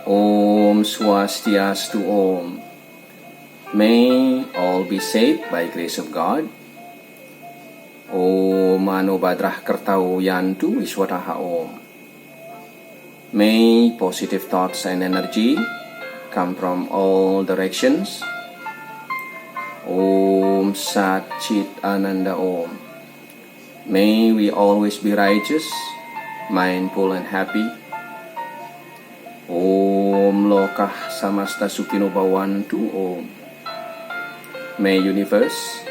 Om Swastiastu Om. May all be saved by grace of God. Om Mano Badrah Kertau Yantu Iswataha Om. May positive thoughts and energy come from all directions. Om Sat Chit Ananda Om. May we always be righteous, mindful and happy. Om Lokah Samasta Sukhino Bhavantu Om. May universe,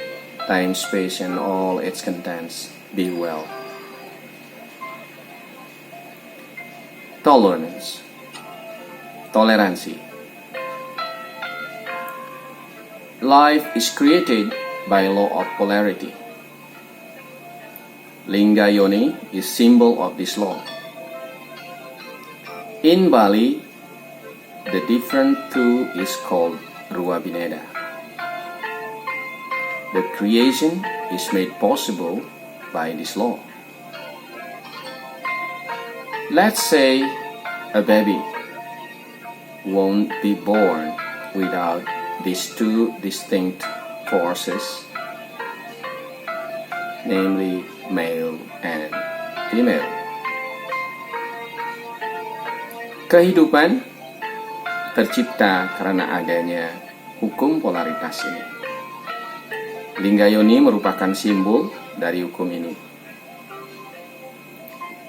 time, space and all its contents be well. Tolerance. Toleransi. Life is created by law of polarity. Lingga Yoni is symbol of this law. In Bali, the different two is called Ruwa Bineda. The creation is made possible by this law. Let's say a baby won't be born without these two distinct forces, namely male and female. Kehidupan tercipta karena adanya hukum polaritas ini. Lingga Yoni merupakan simbol dari hukum ini.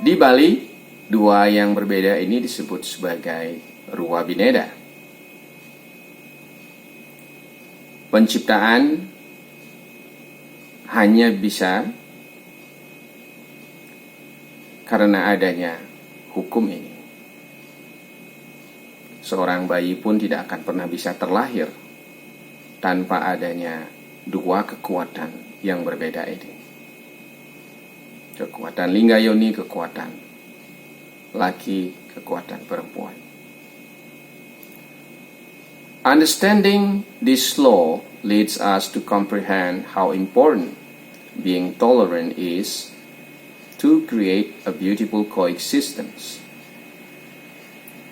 Di Bali, dua yang berbeda ini disebut sebagai Ruwa Bineda. Penciptaan hanya bisa karena adanya hukum ini. Seorang bayi pun tidak akan pernah bisa terlahir tanpa adanya dua kekuatan yang berbeda ini. Kekuatan Lingga Yoni, kekuatan laki, kekuatan perempuan. Understanding this law leads us to comprehend how important being tolerant is to create a beautiful coexistence.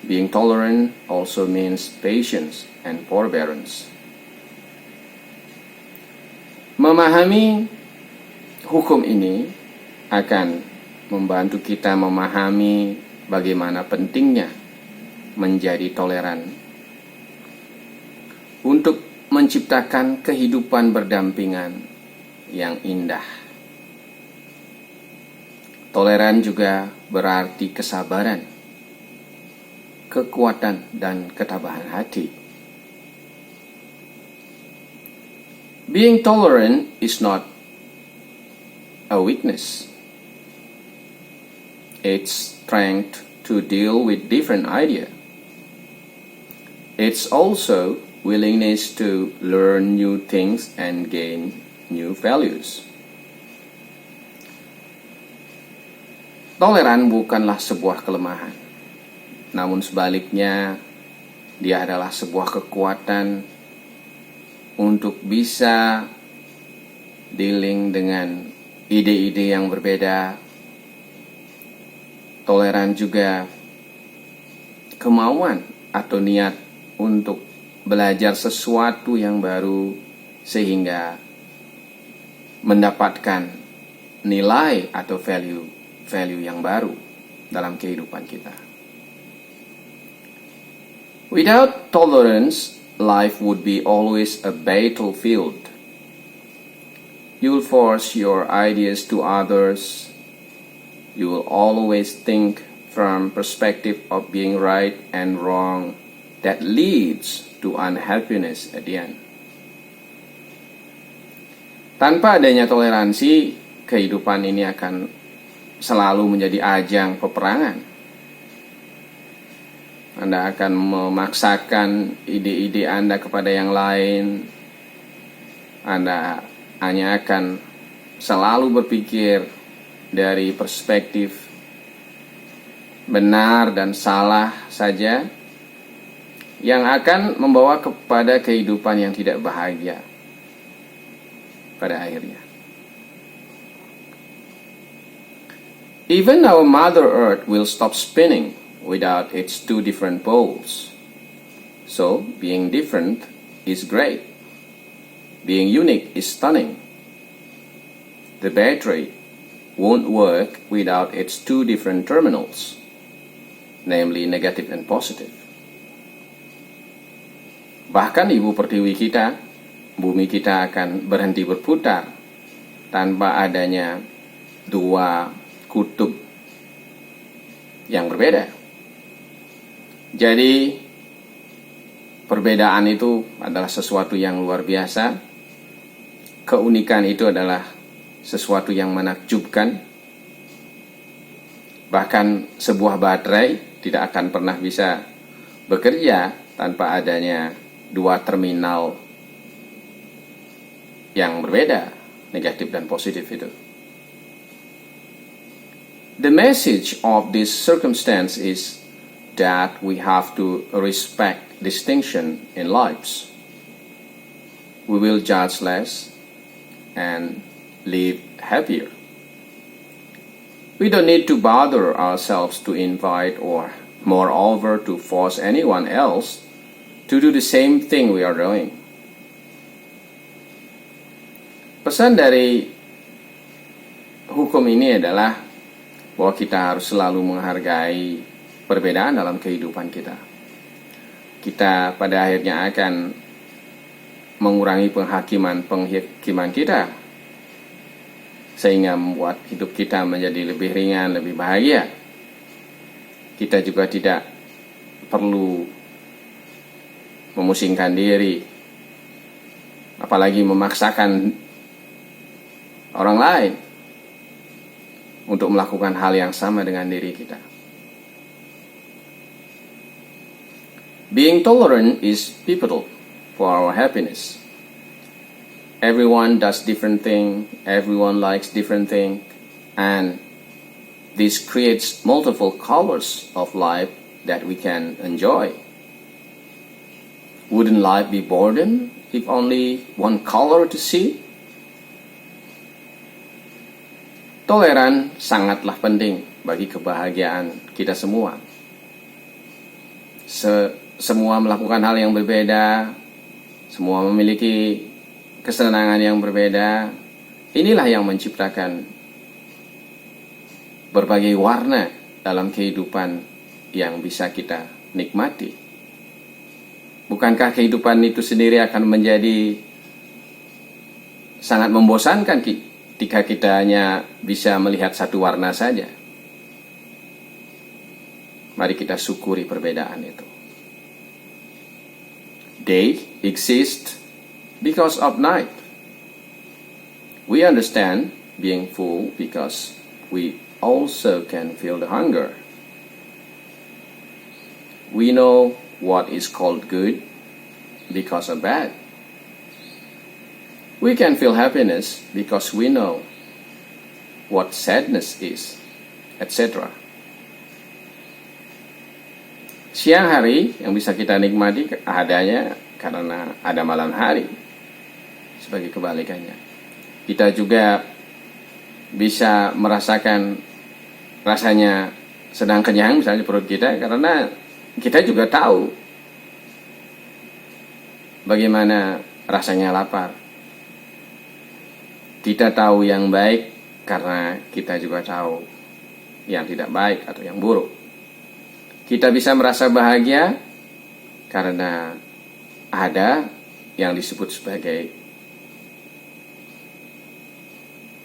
Being tolerant also means patience and forbearance. Memahami hukum ini akan membantu kita memahami bagaimana pentingnya menjadi toleran untuk menciptakan kehidupan berdampingan yang indah. Toleran juga berarti kesabaran, kekuatan dan ketabahan hati. Being tolerant is not a weakness. It's strength to deal with different ideas. It's also willingness to learn new things and gain new values. Toleran bukanlah sebuah kelemahan, namun sebaliknya dia adalah sebuah kekuatan untuk bisa dealing dengan ide-ide yang berbeda. Toleran juga kemauan atau niat untuk belajar sesuatu yang baru sehingga mendapatkan nilai atau value yang baru dalam kehidupan kita. Without tolerance, life would be always a battlefield. You'll force your ideas to others. You will always think from perspective of being right and wrong that leads to unhappiness at the end. Tanpa adanya toleransi, kehidupan ini akan selalu menjadi ajang peperangan. Anda akan memaksakan ide-ide Anda kepada yang lain. Anda hanya akan selalu berpikir dari perspektif benar dan salah saja, yang akan membawa kepada kehidupan yang tidak bahagia pada akhirnya. Even our Mother Earth will stop spinning without its two different poles. So, being different is great. Being unique is stunning. The battery won't work without its two different terminals, namely negative and positive. Bahkan ibu pertiwi kita, bumi kita akan berhenti berputar tanpa adanya dua kutub yang berbeda. Jadi, perbedaan itu adalah sesuatu yang luar biasa. Keunikan itu adalah sesuatu yang menakjubkan. Bahkan sebuah baterai tidak akan pernah bisa bekerja tanpa adanya dua terminal yang berbeda, negatif dan positif itu. The message of this circumstance is that we have to respect distinction in lives. We will judge less and live happier. We don't need to bother ourselves to invite or moreover to force anyone else to do the same thing we are doing. Pesan dari hukum ini adalah bahwa kita harus selalu menghargai perbedaan dalam kehidupan kita. Kita pada akhirnya akan mengurangi penghakiman kita, sehingga membuat hidup kita menjadi lebih ringan, lebih bahagia. Kita juga tidak perlu memusingkan diri, apalagi memaksakan orang lain untuk melakukan hal yang sama dengan diri kita. Being tolerant is pivotal for our happiness. Everyone does different things, everyone likes different things, and this creates multiple colors of life that we can enjoy. Wouldn't life be boredom if only one color to see? Toleran sangatlah penting bagi kebahagiaan kita semua. Semua melakukan hal yang berbeda, semua memiliki kesenangan yang berbeda. Inilah yang menciptakan berbagai warna dalam kehidupan yang bisa kita nikmati. Bukankah kehidupan itu sendiri akan menjadi sangat membosankan ketika kita hanya bisa melihat satu warna saja? Mari kita syukuri perbedaan itu. Day exists because of night. We understand being full because we also can feel the hunger. We know what is called good because of bad. We can feel happiness because we know what sadness is, etc. Siang hari yang bisa kita nikmati adanya karena ada malam hari. Sebagai kebalikannya, kita juga bisa merasakan rasanya sedang kenyang misalnya perut kita, karena kita juga tahu bagaimana rasanya lapar. Kita tahu yang baik karena kita juga tahu yang tidak baik atau yang buruk. Kita bisa merasa bahagia karena ada yang disebut sebagai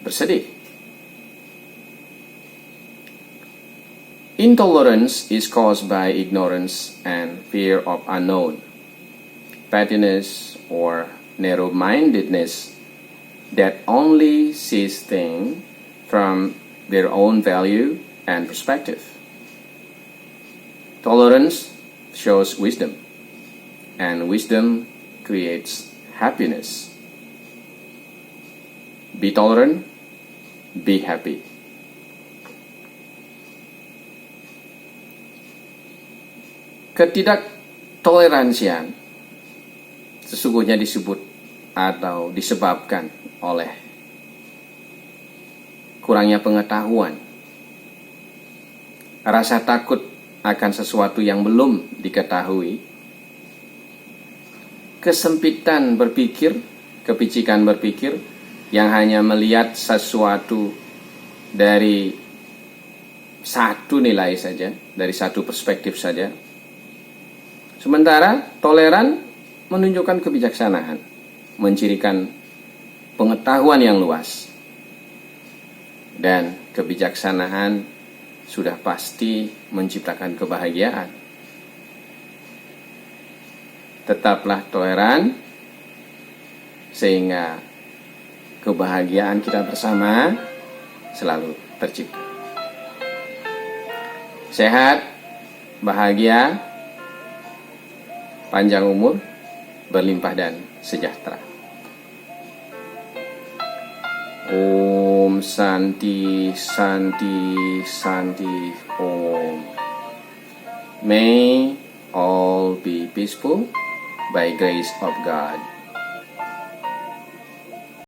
bersedih. Intolerance is caused by ignorance and fear of unknown. Pettiness or narrow-mindedness that only sees things from their own value and perspective. Tolerance shows wisdom, and wisdom creates happiness. Be tolerant, be happy. Ketidaktoleransian sesungguhnya disebut atau disebabkan oleh kurangnya pengetahuan, rasa takut akan sesuatu yang belum diketahui, kesempitan berpikir, kepicikan berpikir yang hanya melihat sesuatu dari satu nilai saja, dari satu perspektif saja. Sementara toleran menunjukkan kebijaksanaan, mencirikan pengetahuan yang luas. Dan kebijaksanaan sudah pasti menciptakan kebahagiaan. Tetaplah toleran sehingga kebahagiaan kita bersama selalu tercipta. Sehat, bahagia, panjang umur, berlimpah dan sejahtera. Om Santi, Santi, Santi, Om. May all be peaceful by grace of God.